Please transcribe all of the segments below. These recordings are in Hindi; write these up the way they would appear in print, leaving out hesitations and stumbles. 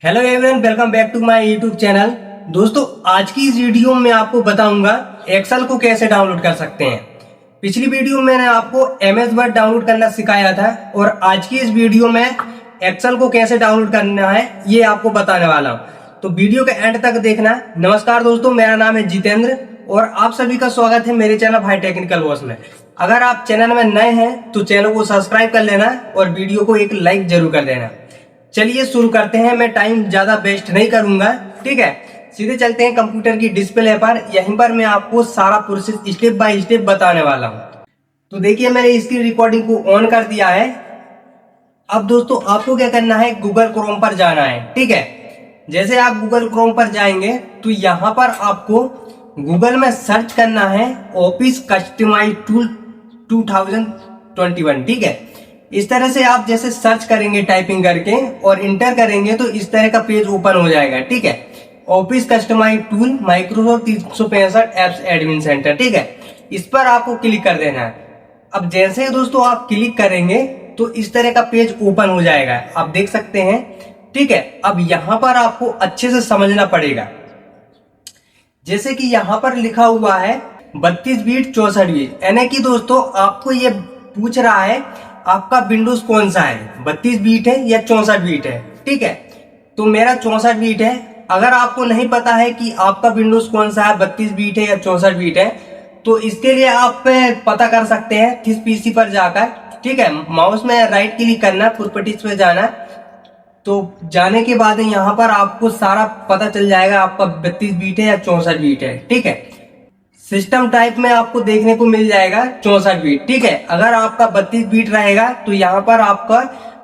Hello everyone, welcome back to my YouTube channel. दोस्तों, आज की इस वीडियो में आपको बताऊंगा एक्सेल को कैसे डाउनलोड कर सकते हैं। पिछली वीडियो में मैंने आपको एमएस वर्ड डाउनलोड करना सिखाया था और आज की इस वीडियो में एक्सेल को कैसे डाउनलोड करना है ये आपको बताने वाला हूँ, तो वीडियो के एंड तक देखना। नमस्कार दोस्तों, मेरा नाम है जितेंद्र और आप सभी का स्वागत है मेरे चैनल भाई टेक्निकल बॉस में। अगर आप चैनल में नए हैं तो चैनल को सब्सक्राइब कर लेना और वीडियो को एक लाइक जरूर कर देना। चलिए शुरू करते हैं। मैं टाइम ज्यादा वेस्ट नहीं करूंगा, ठीक है। सीधे चलते हैं कंप्यूटर की डिस्प्ले पर। यहीं पर मैं आपको सारा प्रोसेस स्टेप बाय स्टेप बताने वाला हूं। तो देखिए, मैंने इसकी रिकॉर्डिंग को ऑन कर दिया है। अब दोस्तों, आपको क्या करना है, गूगल क्रोम पर जाना है, ठीक है। जैसे आप गूगल क्रोम पर जाएंगे तो यहाँ पर आपको गूगल में सर्च करना है ऑफिस कस्टमाइज टूल 2021, ठीक है। इस तरह से आप जैसे सर्च करेंगे टाइपिंग करके और इंटर करेंगे तो इस तरह का पेज ओपन हो जाएगा, ठीक है। Office customise tool Microsoft 365 apps admin centre, ठीक है। इस पर आपको क्लिक कर देना है। अब जैसे दोस्तों आप क्लिक करेंगे तो इस तरह का पेज ओपन हो जाएगा, आप देख सकते हैं, ठीक है। अब यहाँ पर आपको अच्छे से समझना पड़ेगा। जैसे कि यहाँ पर लिखा हुआ है 32 बीट 64 बीट, यानी कि दोस्तों आपको ये पूछ रहा है आपका विंडोज कौन सा है, 32 बीट है या 64 बीट है, ठीक है। तो मेरा 64 बीट है। अगर आपको नहीं पता है कि आपका विंडोज कौन सा है, 32 बीट है या 64 बीट है, तो इसके लिए आप पता कर सकते हैं किस पीसी पर जाकर, ठीक है। माउस में राइट क्लिक करना, प्रॉपर्टीज पे जाना, तो जाने के बाद यहाँ पर आपको सारा पता चल जाएगा आपका 32 बीट है या 64 बीट है, ठीक है। सिस्टम टाइप में आपको देखने को मिल जाएगा 64 बीट, ठीक है। अगर आपका 32 बीट रहेगा तो यहाँ पर आपका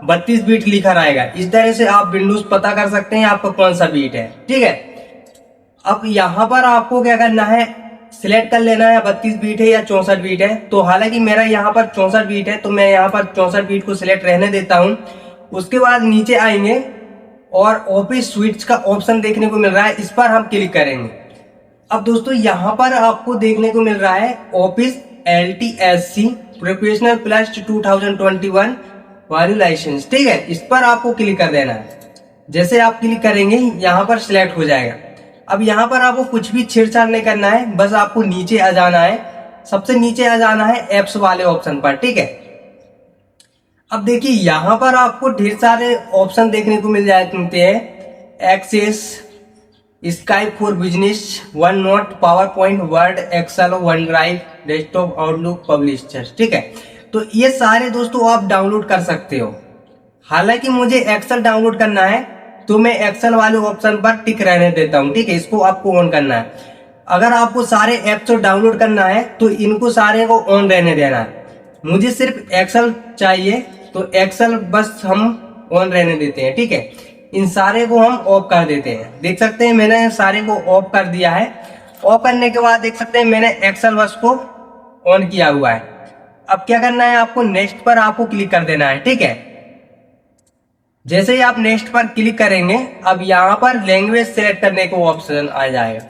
32 बीट लिखा रहेगा। इस तरह से आप विंडोज पता कर सकते हैं आपका कौन सा बीट है, ठीक है। अब यहाँ पर आपको क्या करना है, सिलेक्ट कर लेना है 32 बीट है या 64 बीट है। तो हालांकि मेरा यहाँ पर 64 बीट है तो मैं यहाँ पर 64 बीट को सिलेक्ट रहने देता हूँ। उसके बाद नीचे आएंगे और ऑफिस स्विच का ऑप्शन देखने को मिल रहा है, इस पर हम क्लिक करेंगे। अब दोस्तों यहाँ पर आपको देखने को मिल रहा है Office LTSC professional plus 2021 value licence, ठीक है। इस पर आपको क्लिक कर देना है। जैसे आप क्लिक करेंगे यहाँ पर सिलेक्ट हो जाएगा। अब यहाँ पर आपको कुछ भी छेड़छाड़ नहीं करना है, बस आपको नीचे आ जाना है। सबसे नीचे आ जाना है एप्स वाले ऑप्शन पर, ठीक है। अब देखिए यहाँ पर आपको ढेर सारे ऑप्शन देखने को मिल जाते हैं। Access, Skype for Business, OneNote, PowerPoint, Word, Excel, OneDrive, desktop, Outlook, Publisher, ठीक है। तो ये सारे दोस्तों आप डाउनलोड कर सकते हो। हालांकि मुझे एक्सेल डाउनलोड करना है तो मैं एक्सेल वाले ऑप्शन पर टिक रहने देता हूँ, ठीक है। इसको आपको ऑन करना है। अगर आपको सारे एप्स डाउनलोड करना है तो इनको सारे को ऑन रहने देना है। मुझे सिर्फ एक्सेल चाहिए तो एक्सेल बस हम ऑन रहने देते हैं, ठीक है। इन सारे को हम ऑफ कर देते हैं। देख सकते हैं मैंने सारे को ऑफ कर दिया है। ऑफ करने के बाद देख सकते हैं मैंने एक्सेल बस को ऑन किया हुआ है। अब क्या करना है, आपको नेक्स्ट पर आपको क्लिक कर देना है, ठीक है। जैसे ही आप नेक्स्ट पर क्लिक करेंगे, अब यहाँ पर लैंग्वेज सेलेक्ट करने को ऑप्शन आ जाएगा,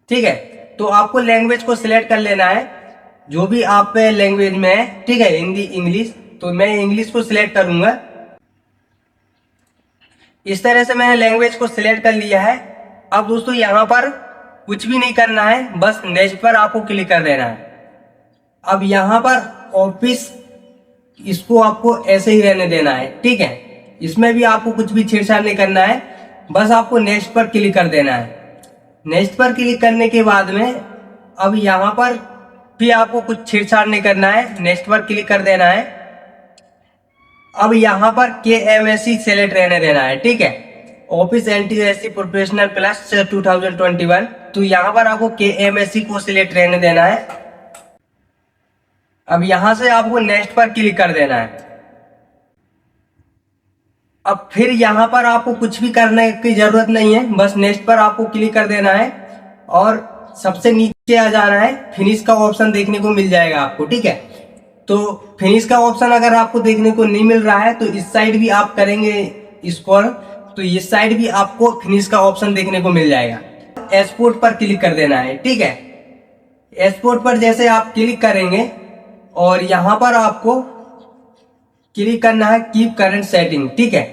ठीक है। तो आपको लैंग्वेज को सिलेक्ट कर लेना है जो भी आप लैंग्वेज में है, ठीक है। हिंदी, इंग्लिश, तो मैं इंग्लिश को सिलेक्ट करूंगा। इस तरह से मैंने लैंग्वेज को सिलेक्ट कर लिया है। अब दोस्तों यहाँ पर कुछ भी नहीं करना है, बस नेक्स्ट पर आपको क्लिक कर देना है। अब यहाँ पर ऑफिस, इसको आपको ऐसे ही रहने देना है, ठीक है। इसमें भी आपको कुछ भी छेड़छाड़ नहीं करना है, बस आपको नेक्स्ट पर क्लिक कर देना है। नेक्स्ट पर क्लिक करने के बाद में अब यहाँ पर भी आपको कुछ छेड़छाड़ नहीं करना है, नेक्स्ट पर क्लिक कर देना है। अब यहाँ पर KMSC सेलेक्ट रहने देना है, ठीक है। ऑफिस LTSC प्रोफेशनल प्लस 2021, तो यहाँ पर आपको KMSC को सिलेक्ट रहने देना है। अब यहाँ से आपको नेक्स्ट पर क्लिक कर देना है। अब फिर यहाँ पर आपको कुछ भी करने की जरूरत नहीं है, बस नेक्स्ट पर आपको क्लिक कर देना है और सबसे नीचे आ जाना है। फिनिश का ऑप्शन देखने को मिल जाएगा आपको, ठीक है। तो फिनिश का ऑप्शन अगर आपको देखने को नहीं मिल रहा है तो इस साइड भी आप करेंगे स्क्रॉल, तो इस साइड भी आपको फिनिश का ऑप्शन देखने को मिल जाएगा। एक्सपोर्ट पर क्लिक कर देना है, ठीक है। एक्सपोर्ट पर जैसे आप क्लिक करेंगे और यहाँ पर आपको क्लिक करना है कीप करंट सेटिंग, ठीक है।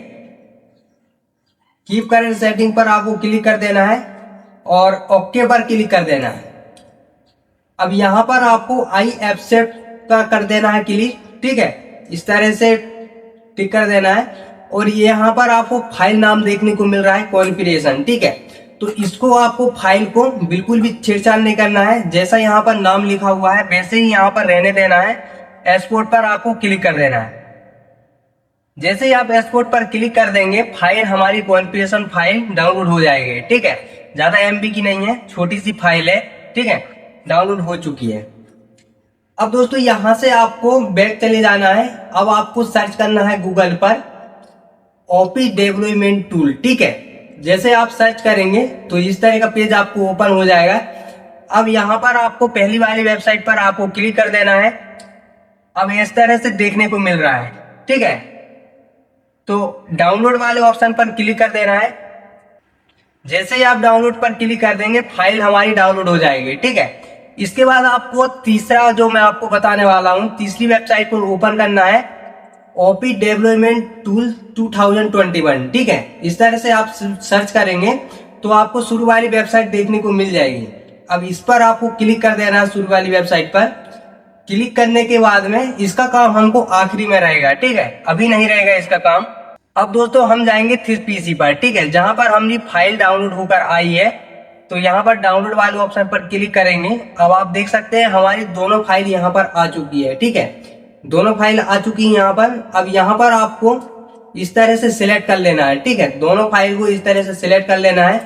कीप करंट सेटिंग पर आपको क्लिक कर देना है और ओके पर क्लिक कर देना है। अब यहाँ पर आपको आई एक्सेप्ट का कर देना है क्लिक, ठीक है, इस तरह से टिक कर देना है। और यहाँ पर आपको फाइल नाम देखने को मिल रहा है कॉन्फ़िगरेशन, ठीक है, तो इसको आपको फाइल को बिल्कुल भी छेड़छाड़ नहीं करना है। जैसा यहाँ पर नाम लिखा हुआ है वैसे ही यहाँ पर रहने देना है। एक्सपोर्ट पर आपको क्लिक कर देना है। जैसे ही आप एक्सपोर्ट पर क्लिक कर देंगे फाइल हमारी कॉन्फ़िगरेशन फाइल डाउनलोड हो जाएगी, ठीक है, ज्यादा एमबी की नहीं है, छोटी सी फाइल है, ठीक है, डाउनलोड हो चुकी है। अब दोस्तों यहाँ से आपको बैक चले जाना है। अब आपको सर्च करना है गूगल पर ऑफिस डेवलपमेंट टूल, ठीक है। जैसे आप सर्च करेंगे तो इस तरह का पेज आपको ओपन हो जाएगा। अब यहाँ पर आपको पहली वाली वेबसाइट पर आपको क्लिक कर देना है। अब इस तरह से देखने को मिल रहा है, ठीक है, तो डाउनलोड वाले ऑप्शन पर क्लिक कर देना है। जैसे ही आप डाउनलोड पर क्लिक कर देंगे फाइल हमारी डाउनलोड हो जाएगी, ठीक है। इसके बाद आपको तीसरा जो मैं आपको बताने वाला हूँ, तीसरी वेबसाइट पर ओपन करना है ऑफिस डेवलपमेंट टूल 2021, ठीक है। इस तरह से आप सर्च करेंगे तो आपको शुरू वाली वेबसाइट देखने को मिल जाएगी। अब इस पर आपको क्लिक कर देना है शुरू वाली वेबसाइट पर। क्लिक करने के बाद में इसका काम हमको आखिरी में रहेगा, ठीक है, अभी नहीं रहेगा इसका काम। अब दोस्तों हम जाएंगे थिस पीसी पर, ठीक है, जहां पर हमारी फाइल डाउनलोड होकर आई है। तो यहाँ पर डाउनलोड वाले ऑप्शन पर क्लिक करेंगे। अब आप देख सकते हैं हमारी दोनों फाइल यहाँ पर आ चुकी है, ठीक है, दोनों फाइल आ चुकी है यहाँ पर। अब यहाँ पर आपको इस तरह से सिलेक्ट कर लेना है, ठीक है, दोनों फाइल को इस तरह से सिलेक्ट कर लेना है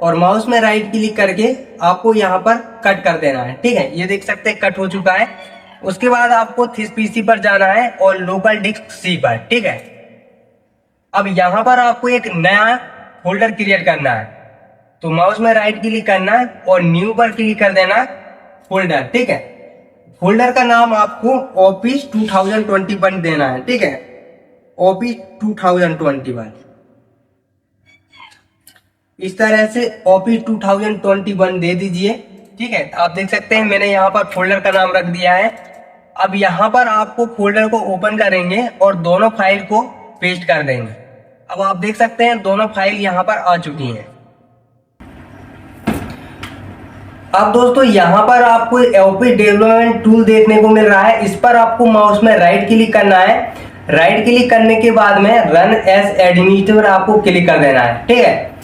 और माउस में राइट क्लिक करके आपको यहाँ पर कट कर देना है, ठीक है। ये देख सकते हैं कट हो चुका है। उसके बाद आपको थिस पीसी पर जाना है और लोकल डिस्क सी पर, ठीक है। अब यहाँ पर आपको एक नया फोल्डर क्रिएट करना है, तो माउस में राइट क्लिक करना है और न्यू पर क्लिक कर देना फोल्डर, ठीक है। फोल्डर का नाम आपको ऑफिस 2021 देना है, ठीक है, ऑफिस 2021। इस तरह से ऑफिस 2021 दे दीजिए, ठीक है। आप देख सकते हैं मैंने यहाँ पर फोल्डर का नाम रख दिया है। अब यहाँ पर आपको फोल्डर को ओपन करेंगे और दोनों फाइल को पेस्ट कर देंगे। अब आप देख सकते हैं दोनों फाइल यहाँ पर आ चुकी हैं। अब दोस्तों यहाँ पर आपको ऑफिस डेवलपमेंट टूल देखने को मिल रहा है। इस पर आपको माउस में राइट क्लिक करना है। राइट क्लिक करने के बाद में रन एज एडमिनिस्ट्रेटर आपको क्लिक कर देना है, ठीक है।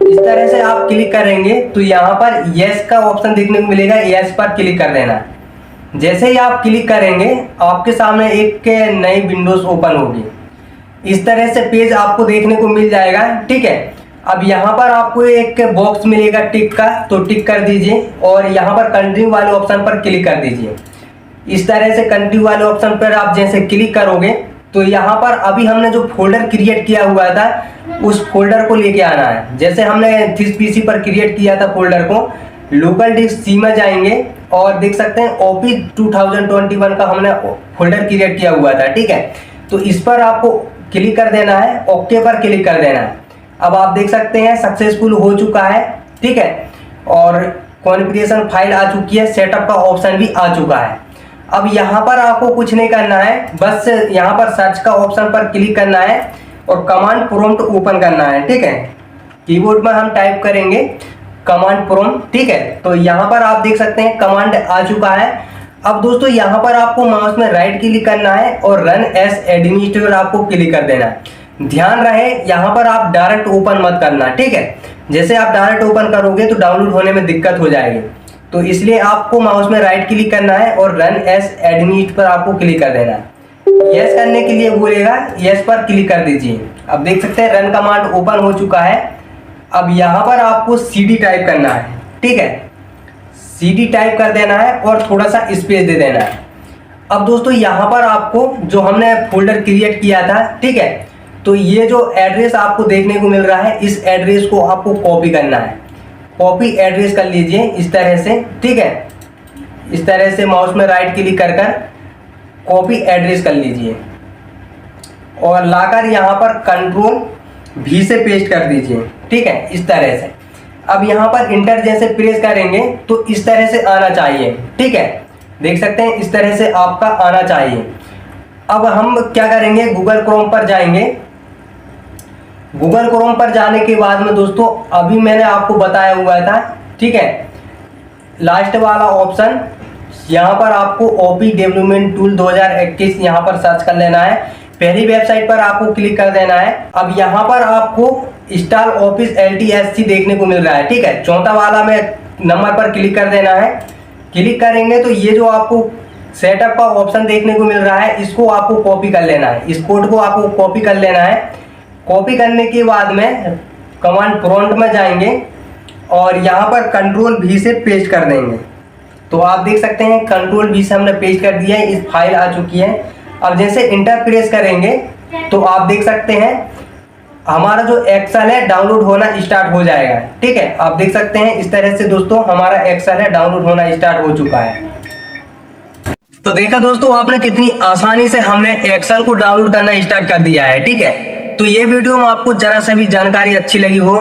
इस तरह से आप क्लिक करेंगे तो यहाँ पर यस का ऑप्शन देखने को मिलेगा, यस पर क्लिक कर देना है। जैसे ही आप क्लिक करेंगे आपके सामने एक नई विंडोज ओपन होगी। इस तरह से पेज आपको देखने को मिल जाएगा, ठीक है। अब यहाँ पर आपको एक बॉक्स मिलेगा टिक का, तो टिक कर दीजिए और यहाँ पर कंटिन्यू वाले ऑप्शन पर क्लिक कर दीजिए। इस तरह से कंटिन्यू वाले ऑप्शन पर आप जैसे क्लिक करोगे तो यहाँ पर अभी हमने जो फोल्डर क्रिएट किया हुआ था उस फोल्डर को लेके आना है। जैसे हमने थिस पीसी पर क्रिएट किया था फोल्डर को, लोकल डिस्क सी में जाएंगे और देख सकते हैं ऑफिस 2021 का हमने फोल्डर क्रिएट किया हुआ था, ठीक है। तो इस पर आपको क्लिक कर देना है, ओके पर क्लिक कर देना है। अब आप देख सकते हैं सक्सेसफुल हो चुका है, ठीक है, और कॉन्फ़िगरेशन फाइल आ चुकी है, सेटअप का ऑप्शन भी आ चुका है। अब यहाँ पर आपको कुछ नहीं करना है, बस यहाँ पर सर्च का ऑप्शन पर क्लिक करना है और कमांड प्रॉम्प्ट ओपन करना है, ठीक है। कीबोर्ड में हम टाइप करेंगे कमांड प्रॉम्प्ट, ठीक है। तो यहाँ पर आप देख सकते हैं कमांड आ चुका है। अब दोस्तों यहाँ पर आपको माउस में राइट क्लिक करना है और रन एज एडमिनिस्ट्रेटर आपको क्लिक कर देना है। ध्यान रहे यहाँ पर आप डायरेक्ट ओपन मत करना, ठीक है। जैसे आप डायरेक्ट ओपन करोगे तो डाउनलोड होने में दिक्कत हो जाएगी, तो इसलिए आपको माउस में राइट क्लिक करना है और रन एज एडमिनिस्ट्रेटर पर आपको क्लिक कर देना है। यस करने के लिए बोलेगा, यस पर क्लिक कर दीजिए। अब देख सकते हैं रन कमांड ओपन हो चुका है। अब यहाँ पर आपको CD टाइप करना है, ठीक है, CD टाइप कर देना है और थोड़ा सा स्पेस दे देना है। अब दोस्तों यहाँ पर आपको जो हमने फोल्डर क्रिएट किया था, ठीक है, तो ये जो एड्रेस आपको देखने को मिल रहा है इस एड्रेस को आपको कॉपी करना है। कॉपी एड्रेस कर लीजिए इस तरह से, ठीक है। इस तरह से माउस में राइट क्लिक कर कर कॉपी एड्रेस कर लीजिए और लाकर यहाँ पर कंट्रोल V से पेस्ट कर दीजिए, ठीक है, इस तरह से। अब यहाँ पर इंटर जैसे प्रेस करेंगे तो इस तरह से आना चाहिए, ठीक है, देख सकते हैं इस तरह से आपका आना चाहिए। अब हम क्या करेंगे, गूगल क्रोम पर जाएंगे। गूगल क्रोम पर जाने के बाद में दोस्तों अभी मैंने आपको बताया हुआ था, ठीक है, लास्ट वाला ऑप्शन यहाँ पर आपको ओपी डेवलपमेंट टूल 2021 यहाँ पर सर्च कर लेना है। पहली वेबसाइट पर आपको क्लिक कर देना है। अब यहाँ पर आपको इंस्टॉल ऑफिस LTSC देखने को मिल रहा है, ठीक है, चौथा वाला में नंबर पर क्लिक कर देना है। क्लिक करेंगे तो ये जो आपको सेटअप का ऑप्शन देखने को मिल रहा है, इसको आपको कॉपी कर लेना है। इस कोड को आपको कॉपी कर लेना है। कॉपी करने के बाद में कमांड प्रॉम्प्ट में जाएंगे और यहाँ पर Ctrl+V से पेस्ट कर देंगे। तो आप देख सकते हैं Ctrl+V से हमने पेस्ट कर दिया है, इस फाइल आ चुकी है। अब जैसे इंटर प्रेस करेंगे तो आप देख सकते हैं हमारा जो एक्सेल है डाउनलोड होना स्टार्ट हो जाएगा, ठीक है। आप देख सकते हैं इस तरह से दोस्तों हमारा एक्सेल है डाउनलोड होना स्टार्ट हो चुका है। तो देखा दोस्तों आपने कितनी आसानी से हमने एक्सेल को डाउनलोड करना स्टार्ट कर दिया है, ठीक है। तो ये वीडियो में आपको जरा सा भी जानकारी अच्छी लगी हो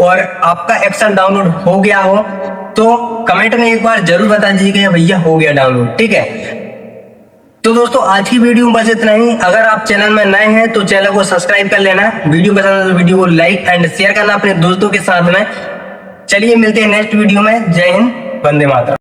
और आपका एक्सेल डाउनलोड हो गया हो तो कमेंट में एक बार जरूर बता दीजिएगा भैया हो गया डाउनलोड, ठीक है। तो दोस्तों आज की वीडियो में बस इतना ही। अगर आप चैनल में नए हैं तो चैनल को सब्सक्राइब कर लेना, वीडियो पसंद है तो वीडियो को लाइक एंड शेयर करना अपने दोस्तों के साथ में। चलिए मिलते हैं नेक्स्ट वीडियो में। जय हिंद, वंदे मातरम।